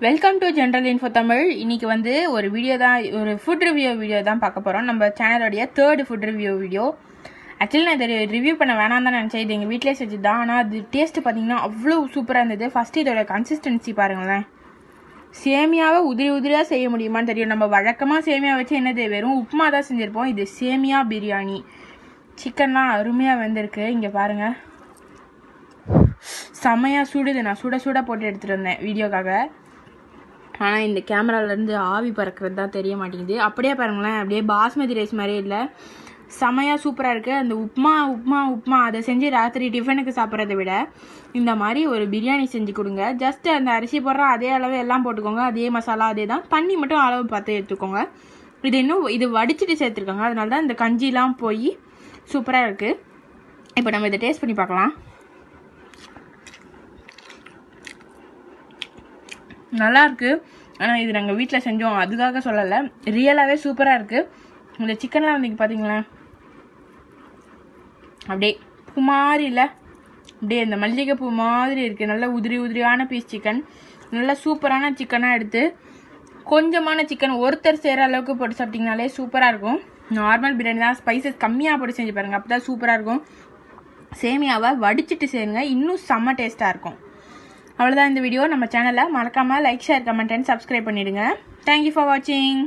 Welcome to general info Tamil. இன்னைக்கு வந்து ஒரு வீடியோ தான், ஒரு ஃபுட் வீடியோ தான் பார்க்க போகிறோம். நம்ம சேனலோடைய 3rd food review video. Actually நான் இதை ரிவ்யூ பண்ண வேணாம் தான் நினச்சேன். இது எங்கள் வீட்டிலே செஞ்சு தான். ஆனால் அது டேஸ்ட்டு பார்த்தீங்கன்னா அவ்வளோ சூப்பராக இருந்தது. ஃபஸ்ட்டு இதோட கன்சிஸ்டன்சி பாருங்களேன். சேமியாவை உதிரியாக செய்ய முடியுமான்னு தெரியும். நம்ம வழக்கமாக சேமியா வச்சு என்னது வெறும் உப்புமா தான் செஞ்சுருப்போம். இது சேமியா பிரியாணி. சிக்கன்லாம் அருமையாக வெந்திருக்கு. இங்கே பாருங்கள், செம்மையாக சுடுது. நான் சுட போட்டு எடுத்துகிட்டு வந்தேன் வீடியோக்காக. ஆனால் இந்த கேமராலேருந்து ஆவி பறக்கிறது தான் தெரிய மாட்டேங்குது. அப்படியே பாருங்களேன், அப்படியே பாஸ்மதி ரைஸ் மாதிரியே இல்லை, செமையாக சூப்பராக இருக்குது. அந்த உப்புமா அதை செஞ்சு ராத்திரி டிஃபனுக்கு சாப்பிட்றத விட இந்த மாதிரி ஒரு பிரியாணி செஞ்சு கொடுங்க. ஜஸ்ட்டு அந்த அரிசி போடுற அதே அளவு எல்லாம் போட்டுக்கோங்க, அதே மசாலா அதே தான், தண்ணி மட்டும் அளவு பார்த்து எடுத்துக்கோங்க. இது வடிச்சிட்டு சேர்த்துருக்காங்க, அதனால தான் இந்த கஞ்சிலாம் போய் சூப்பராக இருக்குது. இப்போ நம்ம இதை டேஸ்ட் பண்ணி பார்க்கலாம். நல்லாயிருக்கு. ஆனால் இது நாங்கள் வீட்டில் செஞ்சோம், அதுக்காக சொல்லலை, ரியலாகவே சூப்பராக இருக்குது. இந்த சிக்கன்லாம் வந்து பார்த்தீங்களேன், அப்படியே பூ மாதிரி இல்லை, அப்படியே இந்த மல்லிகை பூ மாதிரி இருக்குது. நல்ல உதிரியான பீஸ் சிக்கன், நல்ல சூப்பரான சிக்கனாக எடுத்து கொஞ்சமான சிக்கன் ஒருத்தர் செய்கிற அளவுக்கு போட்டு சாப்பிட்டிங்கனாலே சூப்பராக இருக்கும். நார்மல் பிரியாணி தான், ஸ்பைசஸ் கம்மியாக போட்டு செஞ்சு பாருங்கள், அப்போ தான் சூப்பராக இருக்கும். சேமியாவை வடிச்சிட்டு செய்யுங்க, இன்னும் செம்ம டேஸ்ட்டாக இருக்கும். அவ்வளோதான் இந்த வீடியோ. நம்ம சேனலை மறக்காமல் like, share, comment and subscribe பண்ணிவிடுங்க. தேங்க்யூ ஃபார் வாட்சிங்.